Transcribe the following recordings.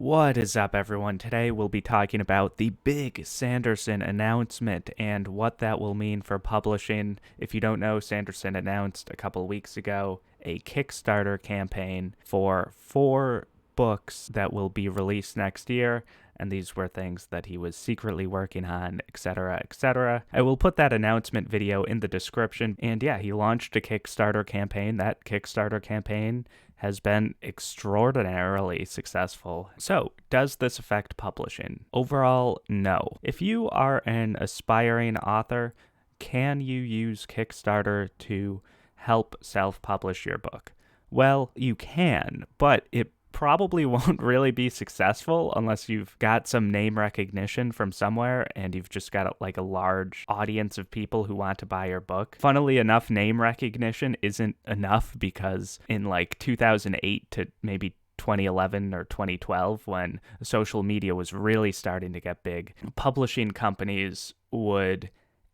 What is up, everyone? Today we'll be talking about the big Sanderson announcement and what that will mean for publishing. If you don't know, Sanderson announced a couple weeks ago a Kickstarter campaign for 4 books that will be released next year, and these were things that he was secretly working on, etc., etc. I will put that announcement video in the description, and yeah, he launched a Kickstarter campaign. That Kickstarter campaign has been extraordinarily successful. So, does this affect publishing? Overall, no. If you are an aspiring author, can you use Kickstarter to help self-publish your book? Well, you can, but it probably won't really be successful unless you've got some name recognition from somewhere and you've just got like a large audience of people who want to buy your book. Funnily enough, name recognition isn't enough because in like 2008 to maybe 2011 or 2012, when social media was really starting to get big, publishing companies would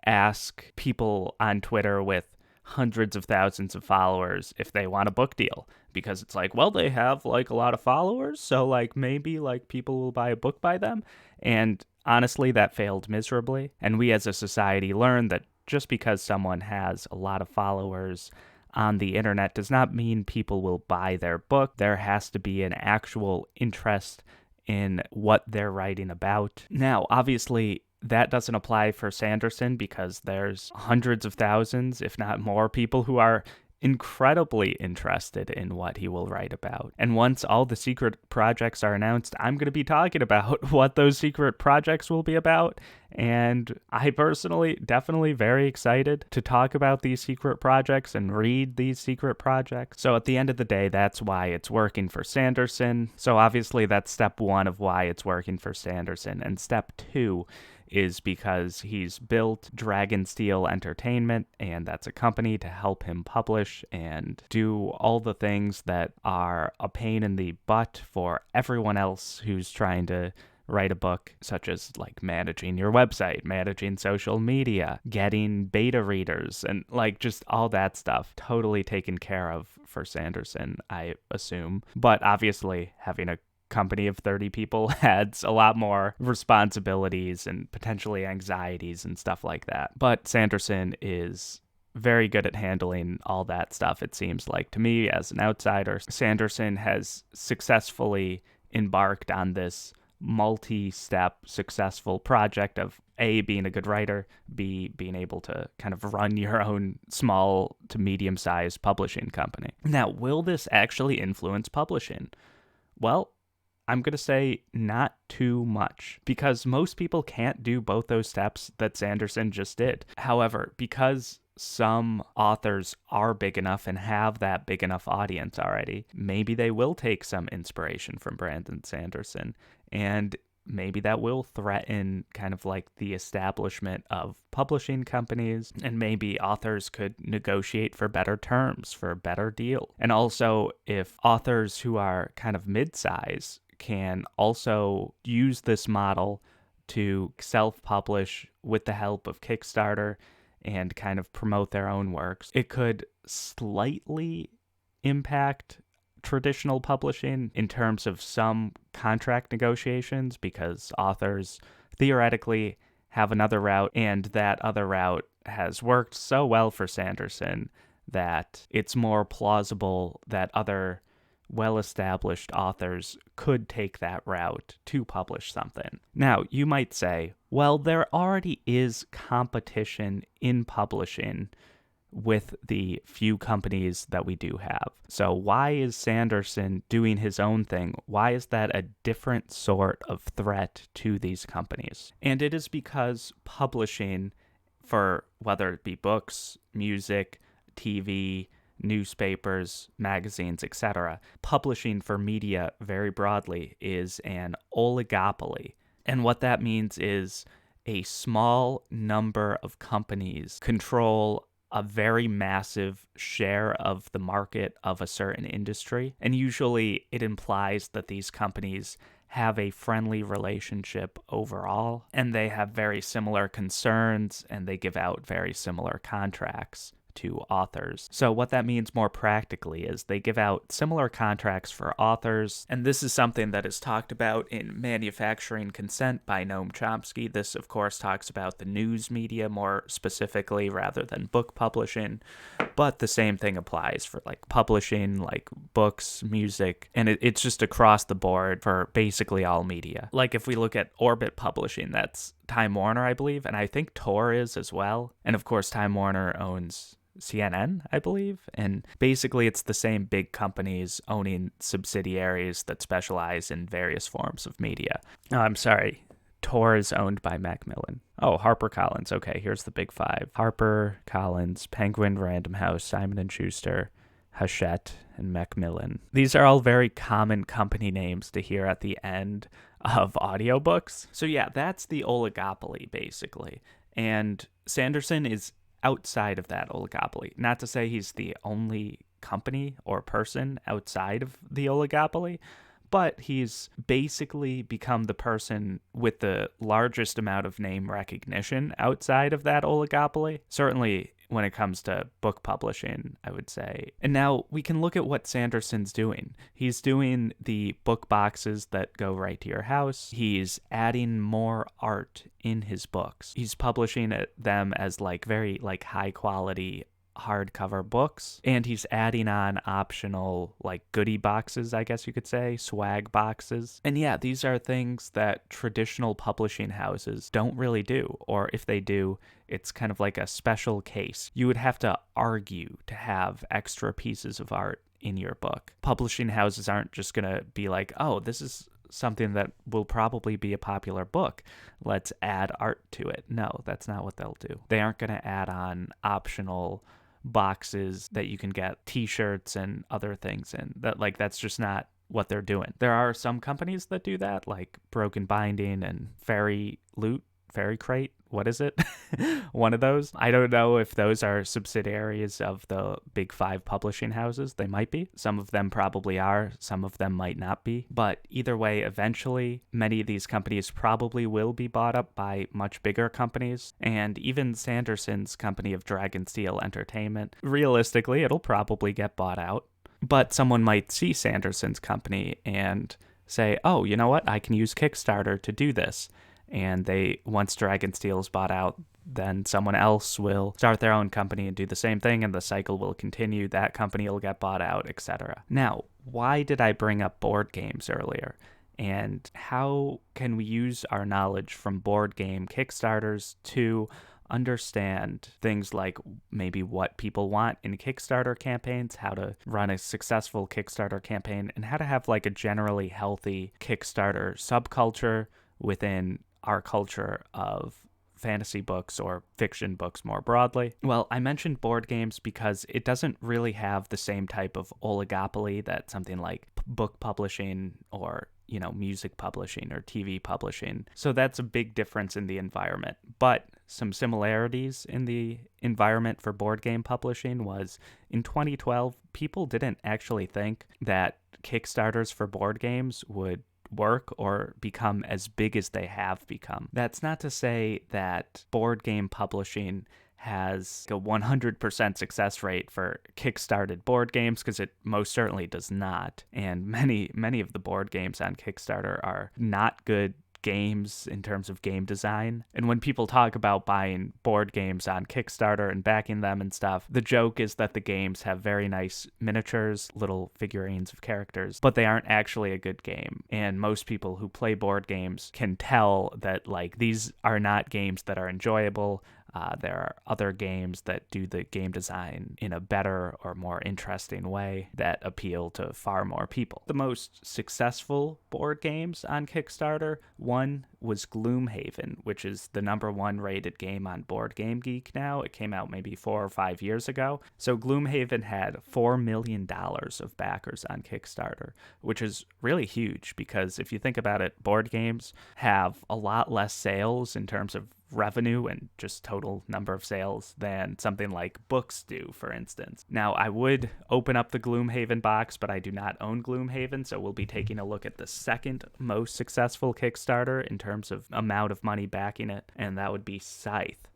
ask people on Twitter with hundreds of thousands of followers if they want a book deal, because it's like, well, they have like a lot of followers, so like maybe like people will buy a book by them. And honestly, that failed miserably. And we as a society learned that just because someone has a lot of followers on the internet does not mean people will buy their book. There has to be an actual interest in what they're writing about. Now, obviously, that doesn't apply for Sanderson because there's hundreds of thousands, if not more, people who are incredibly interested in what he will write about. And once all the secret projects are announced, I'm going to be talking about what those secret projects will be about. And I personally definitely very excited to talk about these secret projects and read these secret projects. So at the end of the day, that's why it's working for Sanderson. So obviously that's step 1 of why it's working for Sanderson. And step 2 is because he's built Dragonsteel Entertainment, and that's a company to help him publish and do all the things that are a pain in the butt for everyone else who's trying to write a book, such as like managing your website, managing social media, getting beta readers, and like just all that stuff totally taken care of for Sanderson, I assume. But obviously having a company of 30 people adds a lot more responsibilities and potentially anxieties and stuff like that. But Sanderson is very good at handling all that stuff, it seems like to me as an outsider. Sanderson has successfully embarked on this multi-step successful project of A, being a good writer, B, being able to kind of run your own small to medium-sized publishing company. Now, will this actually influence publishing? Well, I'm going to say not too much, because most people can't do both those steps that Sanderson just did. However, because some authors are big enough and have that big enough audience already, maybe they will take some inspiration from Brandon Sanderson, and maybe that will threaten kind of like the establishment of publishing companies, and maybe authors could negotiate for better terms, for a better deal. And also, if authors who are kind of mid-size can also use this model to self-publish with the help of Kickstarter and kind of promote their own works, it could slightly impact traditional publishing in terms of some contract negotiations, because authors theoretically have another route, and that other route has worked so well for Sanderson that it's more plausible that other well-established authors could take that route to publish something. Now, you might say, well, there already is competition in publishing with the few companies that we do have. So why is Sanderson doing his own thing? Why is that a different sort of threat to these companies? And it is because publishing, for whether it be books, music, TV, newspapers, magazines, etc., publishing for media very broadly is an oligopoly. And what that means is a small number of companies control a very massive share of the market of a certain industry. And usually it implies that these companies have a friendly relationship overall, and they have very similar concerns, and they give out very similar contracts to authors. So what that means more practically is they give out similar contracts for authors, and this is something that is talked about in Manufacturing Consent by Noam Chomsky. This, of course, talks about the news media more specifically rather than book publishing, but the same thing applies for like publishing, like books, music, and it's just across the board for basically all media. Like if we look at Orbit Publishing, that's Time Warner, I believe, and I think Tor is as well. And of course, Time Warner owns CNN, I believe. And basically, it's the same big companies owning subsidiaries that specialize in various forms of media. Oh, I'm sorry. Tor is owned by Macmillan. Oh, HarperCollins. Okay, here's the big five. HarperCollins, Penguin Random House, Simon & Schuster, Hachette, and Macmillan. These are all very common company names to hear at the end of audiobooks. So yeah, that's the oligopoly, basically. And Sanderson is outside of that oligopoly. Not to say he's the only company or person outside of the oligopoly, but he's basically become the person with the largest amount of name recognition outside of that oligopoly. Certainly when it comes to book publishing, I would say. And now we can look at what Sanderson's doing. He's doing the book boxes that go right to your house. He's adding more art in his books. He's publishing them as like very like high quality hardcover books, and he's adding on optional like goodie boxes, I guess you could say, swag boxes. And yeah, these are things that traditional publishing houses don't really do, or if they do, it's kind of like a special case. You would have to argue to have extra pieces of art in your book. Publishing houses aren't just gonna be like, oh, this is something that will probably be a popular book, let's add art to it. No, that's not what they'll do. They aren't gonna add on optional boxes that you can get t-shirts and other things in. That's just not what they're doing. There are some companies that do that, like Broken Binding and Fairy Crate. What is it? One of those. I don't know if those are subsidiaries of the big five publishing houses. They might be. Some of them probably are. Some of them might not be. But either way, eventually, many of these companies probably will be bought up by much bigger companies. And even Sanderson's company of Dragonsteel Entertainment, realistically, it'll probably get bought out. But someone might see Sanderson's company and say, oh, you know what? I can use Kickstarter to do this. And once Dragonsteel is bought out, then someone else will start their own company and do the same thing, and the cycle will continue. That company will get bought out, etc. Now, why did I bring up board games earlier? And how can we use our knowledge from board game Kickstarters to understand things like maybe what people want in Kickstarter campaigns, how to run a successful Kickstarter campaign, and how to have like a generally healthy Kickstarter subculture within our culture of fantasy books or fiction books more broadly? Well, I mentioned board games because it doesn't really have the same type of oligopoly that something like book publishing or, music publishing or TV publishing. So that's a big difference in the environment. But some similarities in the environment for board game publishing was in 2012, people didn't actually think that Kickstarters for board games would work or become as big as they have become. That's not to say that board game publishing has a 100% success rate for kickstarted board games, because it most certainly does not. And many of the board games on Kickstarter are not good games in terms of game design. And when people talk about buying board games on Kickstarter and backing them and stuff, the joke is that the games have very nice miniatures, little figurines of characters, but they aren't actually a good game. And most people who play board games can tell that these are not games that are enjoyable. There are other games that do the game design in a better or more interesting way that appeal to far more people. The most successful board games on Kickstarter, one was Gloomhaven, which is the #1 rated game on Board Game Geek now. It came out maybe 4 or 5 years ago. So Gloomhaven had $4 million of backers on Kickstarter, which is really huge because if you think about it, board games have a lot less sales in terms of revenue and just total number of sales than something like books do, for instance. Now, I would open up the Gloomhaven box, but I do not own Gloomhaven, so we'll be taking a look at the second most successful Kickstarter in terms of amount of money backing it, and that would be Scythe.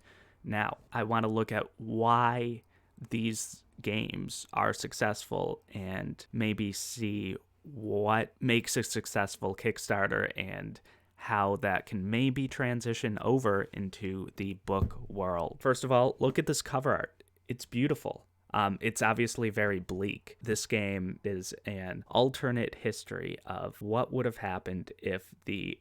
Now, I want to look at why these games are successful and maybe see what makes a successful Kickstarter and how that can maybe transition over into the book world. First of all, look at this cover art. It's beautiful. It's obviously very bleak. This game is an alternate history of what would have happened if the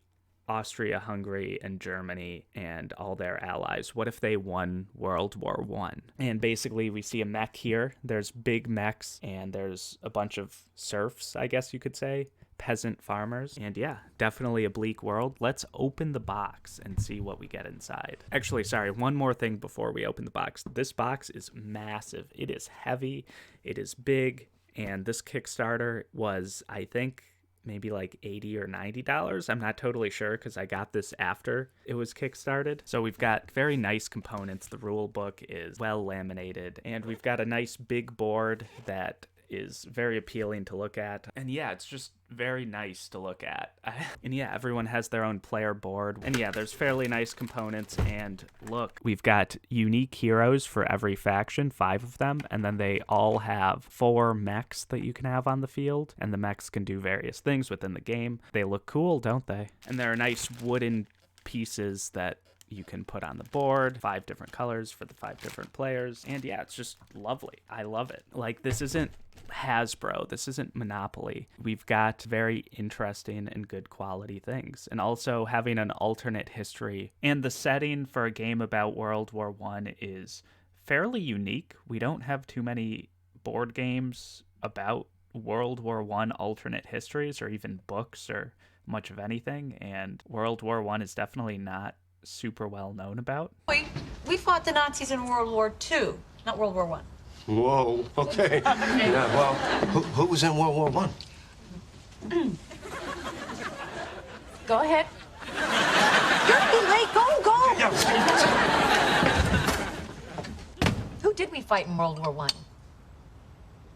Austria-Hungary and Germany and all their allies, what if they won World War One? And basically we see a mech here. There's big mechs and there's a bunch of serfs, I guess you could say, peasant farmers. And yeah, definitely a bleak world. Let's open the box and see what we get inside. Actually, sorry, one more thing before we open the box. This box is massive. It is heavy. It is big. And this Kickstarter was, I think, maybe like $80 or $90. I'm not totally sure because I got this after it was kickstarted. So we've got very nice components. The rule book is well laminated, and we've got a nice big board that is very appealing to look at. And yeah, it's just very nice to look at. And yeah, everyone has their own player board. And yeah, there's fairly nice components. And look, we've got unique heroes for every faction, 5 of them. And then they all have 4 mechs that you can have on the field. And the mechs can do various things within the game. They look cool, don't they? And there are nice wooden pieces that you can put on the board, 5 different colors for the 5 different players. And yeah, it's just lovely. I love it. Like, this isn't Hasbro. This isn't Monopoly. We've got very interesting and good quality things. And also having an alternate history. And the setting for a game about World War I is fairly unique. We don't have too many board games about World War I alternate histories or even books or much of anything. And World War I is definitely not super well known about. We fought the Nazis in World War II, not World War I. Whoa, okay. Yeah, well, who was in World War I? Go ahead. You're late. Go. Who did we fight in World War I?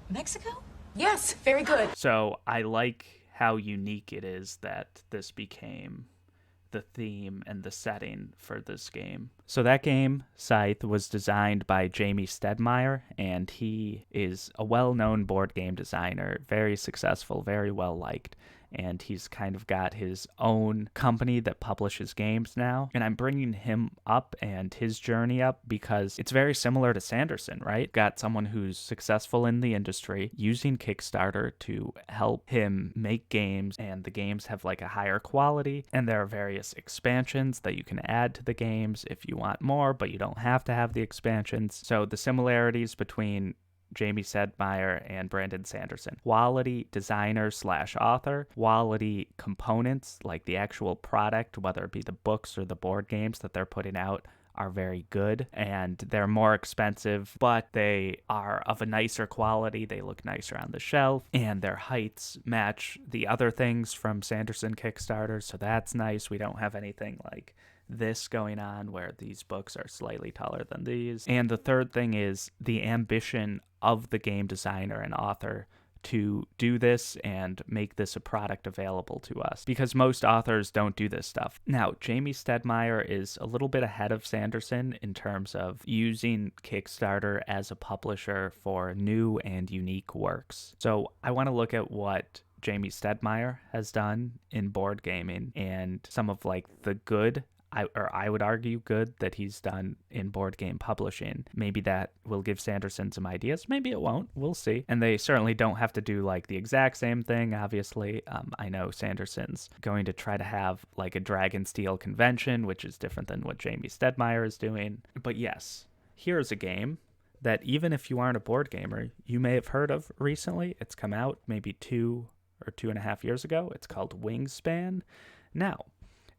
Mexico? Yes, very good. So I like how unique it is that this became the theme and the setting for this game. So that game, Scythe, was designed by Jaime Stegmaier, and he is a well-known board game designer, very successful, very well-liked, and he's kind of got his own company that publishes games now. And I'm bringing him up and his journey up because it's very similar to Sanderson, right? Got someone who's successful in the industry using Kickstarter to help him make games, and the games have like a higher quality, and there are various expansions that you can add to the games if you want more, but you don't have to have the expansions. So the similarities between Jaime Stegmaier and Brandon Sanderson: quality designer / author, quality components, like the actual product, whether it be the books or the board games that they're putting out, are very good, and they're more expensive, but they are of a nicer quality. They look nicer on the shelf, and their heights match the other things from Sanderson Kickstarter, so that's nice. We don't have anything like this going on where these books are slightly taller than these. And the third thing is the ambition of the game designer and author to do this and make this a product available to us, because most authors don't do this stuff. Now, Jaime Stegmaier is a little bit ahead of Sanderson in terms of using Kickstarter as a publisher for new and unique works. So I want to look at what Jaime Stegmaier has done in board gaming and some of like the good, I would argue good, that he's done in board game publishing. Maybe that will give Sanderson some ideas. Maybe it won't. We'll see. And they certainly don't have to do like the exact same thing, obviously. I know Sanderson's going to try to have like a Dragonsteel convention, which is different than what Jaime Stegmaier is doing. But yes, here's a game that even if you aren't a board gamer, you may have heard of recently. It's come out maybe 2 or 2.5 years ago. It's called Wingspan. Now,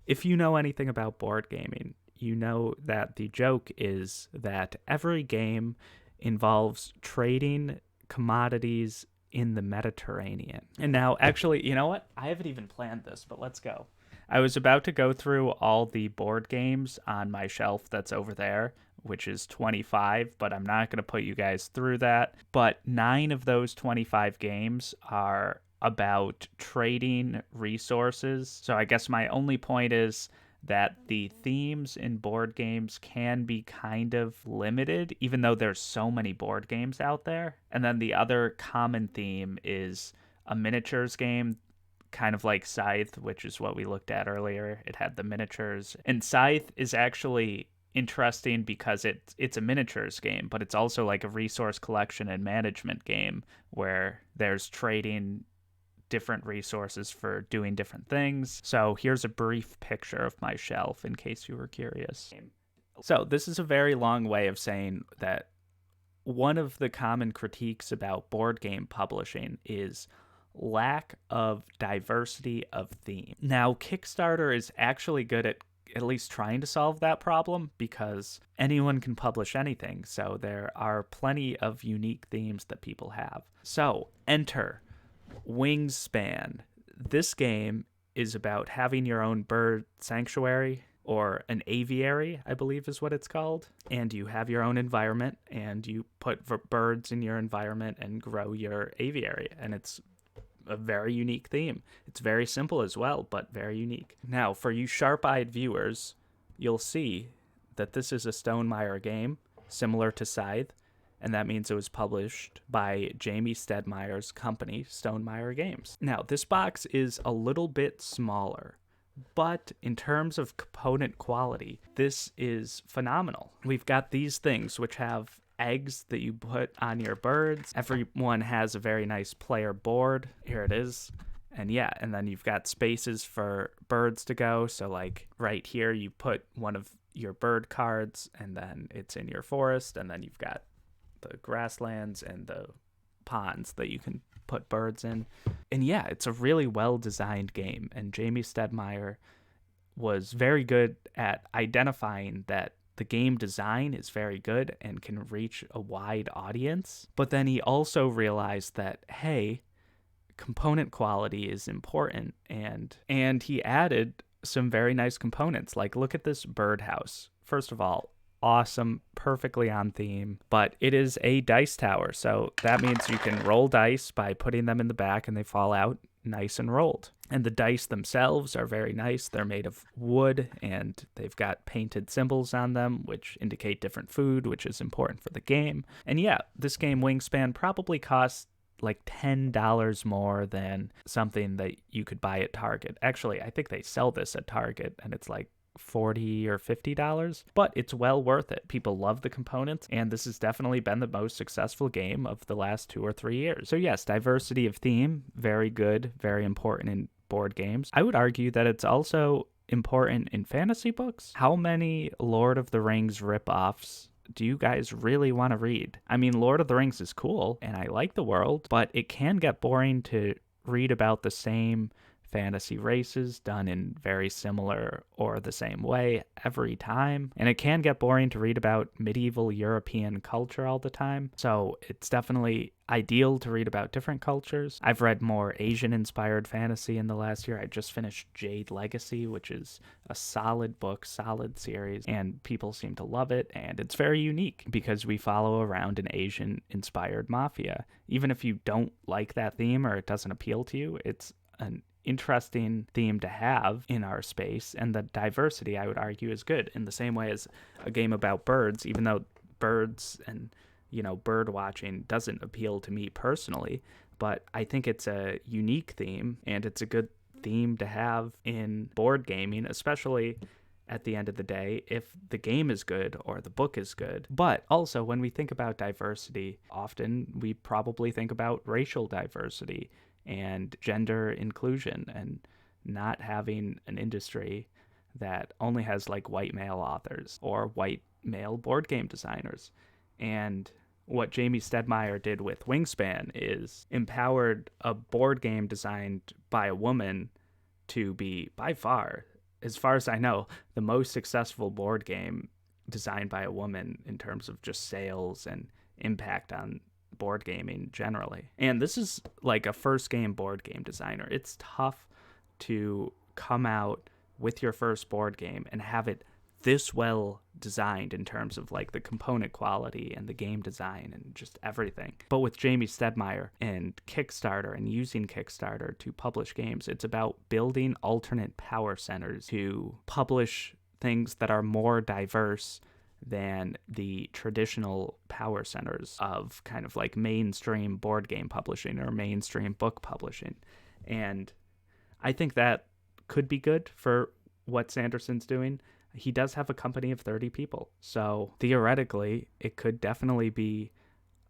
if you know anything about board gaming, you know that the joke is that every game involves trading commodities in the Mediterranean. And now, actually, you know what? I haven't even planned this, but let's go. I was about to go through all the board games on my shelf that's over there, which is 25, but I'm not going to put you guys through that. But 9 of those 25 games are about trading resources. So I guess my only point is that the themes in board games can be kind of limited, even though there's so many board games out there. And then the other common theme is a miniatures game, kind of like Scythe, which is what we looked at earlier. It had the miniatures. And Scythe is actually interesting because it's a miniatures game, but it's also like a resource collection and management game where there's trading different resources for doing different things. So here's a brief picture of my shelf in case you were curious. So this is a very long way of saying that one of the common critiques about board game publishing is lack of diversity of theme. Now, Kickstarter is actually good at least trying to solve that problem because anyone can publish anything. So there are plenty of unique themes that people have. So enter Wingspan. This game is about having your own bird sanctuary, or an aviary, I believe is what it's called. And you have your own environment, and you put birds in your environment and grow your aviary. And it's a very unique theme. It's very simple as well, but very unique. Now, for you sharp-eyed viewers, you'll see that this is a Stegmaier game, similar to Scythe, and that means it was published by Jaime Stegmaier's company, Stegmaier Games. Now, this box is a little bit smaller, but in terms of component quality, this is phenomenal. We've got these things which have eggs that you put on your birds. Everyone has a very nice player board. Here it is. And yeah, and then you've got spaces for birds to go. So like right here, you put one of your bird cards, and then it's in your forest, and then you've got the grasslands and the ponds that you can put birds in. And yeah, it's a really well-designed game, and Jaime Stegmaier was very good at identifying that the game design is very good and can reach a wide audience. But then he also realized that, hey, component quality is important, and he added some very nice components. Like, look at this birdhouse. First of all, awesome, perfectly on theme, but it is a dice tower, so that means you can roll dice by putting them in the back and they fall out nice and rolled. And the dice themselves are very nice. They're made of wood, and they've got painted symbols on them which indicate different food, which is important for the game. And yeah, this game Wingspan probably costs like $10 more than something that you could buy at Target. Actually, I think they sell this at Target, and it's like $40 or $50, but it's well worth it. People love the components, and this has definitely been the most successful game of the last 2 or 3 years. So yes, diversity of theme, very good, very important in board games. I would argue that it's also important in fantasy books. How many Lord of the Rings ripoffs do you guys really want to read? I mean, Lord of the Rings is cool, and I like the world, but it can get boring to read about the same fantasy races done in very similar or the same way every time. And it can get boring to read about medieval European culture all the time. So it's definitely ideal to read about different cultures. I've read more Asian-inspired fantasy in the last year. I just finished Jade Legacy, which is a solid book, solid series, and people seem to love it. And it's very unique because we follow around an Asian-inspired mafia. Even if you don't like that theme or it doesn't appeal to you, it's an interesting theme to have in our space, and the diversity, I would argue, is good. In the same way as a game about birds, even though birds and, you know, bird watching doesn't appeal to me personally, but I think it's a unique theme, and it's a good theme to have in board gaming, especially at the end of the day, if the game is good or the book is good. But also, when we think about diversity, often we probably think about racial diversity and gender inclusion, and not having an industry that only has like white male authors or white male board game designers. And what Jaime Stegmaier did with Wingspan is empowered a board game designed by a woman to be, by far, as far as I know, the most successful board game designed by a woman in terms of just sales and impact on board gaming generally. And this is like a first game board game designer. It's tough to come out with your first board game and have it this well designed in terms of like the component quality and the game design and just everything. But with Jaime Stegmaier and Kickstarter and using Kickstarter to publish games, it's about building alternate power centers to publish things that are more diverse than the traditional power centers of kind of like mainstream board game publishing or mainstream book publishing. And I think that could be good for what Sanderson's doing. He does have a company of 30 people. So theoretically, it could definitely be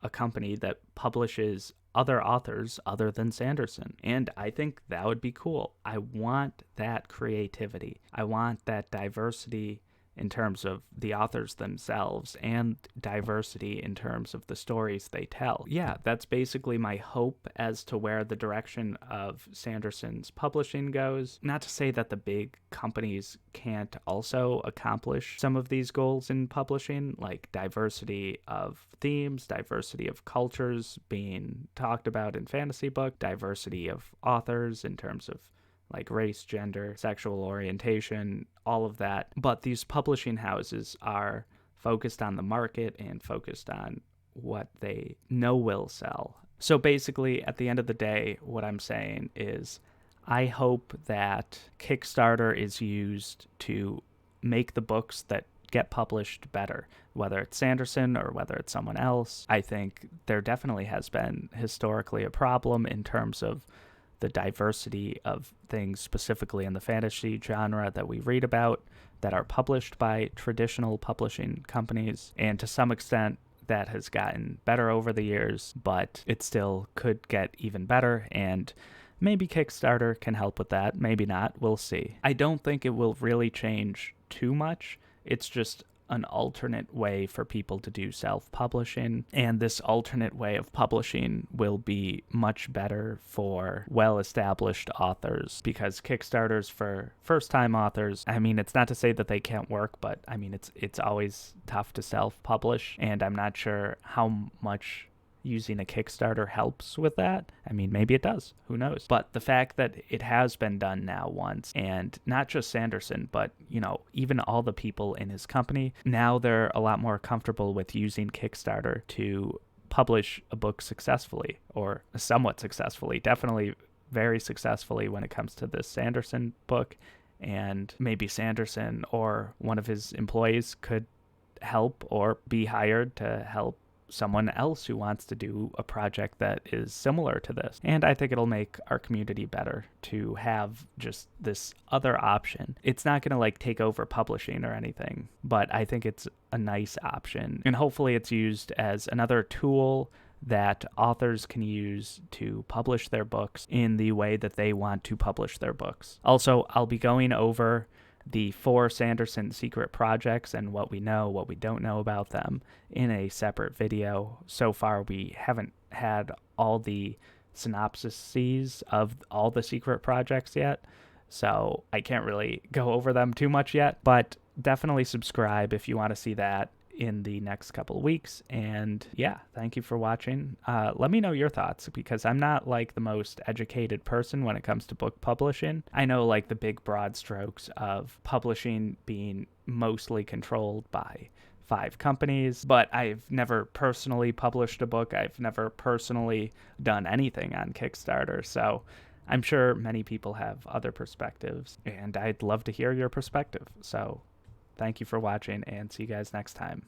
a company that publishes other authors other than Sanderson. And I think that would be cool. I want that creativity. I want that diversity in terms of the authors themselves and diversity in terms of the stories they tell. Yeah, that's basically my hope as to where the direction of Sanderson's publishing goes. Not to say that the big companies can't also accomplish some of these goals in publishing, like diversity of themes, diversity of cultures being talked about in fantasy book, diversity of authors in terms of like race, gender, sexual orientation, all of that. But these publishing houses are focused on the market and focused on what they know will sell. So basically, at the end of the day, what I'm saying is I hope that Kickstarter is used to make the books that get published better, whether it's Sanderson or whether it's someone else. I think there definitely has been historically a problem in terms of the diversity of things specifically in the fantasy genre that we read about that are published by traditional publishing companies. And to some extent, that has gotten better over the years, but it still could get even better. And maybe Kickstarter can help with that. Maybe not. We'll see. I don't think it will really change too much. It's just an alternate way for people to do self-publishing, and this alternate way of publishing will be much better for well-established authors, because Kickstarters for first-time authors, I mean, it's not to say that they can't work, but I mean, it's always tough to self-publish, and I'm not sure how much using a Kickstarter helps with that. I mean, maybe it does. Who knows? But the fact that it has been done now once, and not just Sanderson, but, you know, even all the people in his company, now they're a lot more comfortable with using Kickstarter to publish a book successfully, or somewhat successfully, definitely very successfully when it comes to this Sanderson book. And maybe Sanderson or one of his employees could help or be hired to help someone else who wants to do a project that is similar to this. And I think it'll make our community better to have just this other option. It's not going to like take over publishing or anything, but I think it's a nice option. And hopefully it's used as another tool that authors can use to publish their books in the way that they want to publish their books. Also, I'll be going over the 4 Sanderson secret projects and what we know, what we don't know about them in a separate video. So far, we haven't had all the synopsises of all the secret projects yet, so I can't really go over them too much yet, but definitely subscribe if you want to see that in the next couple of weeks. And yeah, thank you for watching. Let me know your thoughts, because I'm not like the most educated person when it comes to book publishing. I know like the big broad strokes of publishing being mostly controlled by 5 companies, but I've never personally published a book. I've never personally done anything on Kickstarter, so I'm sure many people have other perspectives, and I'd love to hear your perspective. So thank you for watching, and see you guys next time.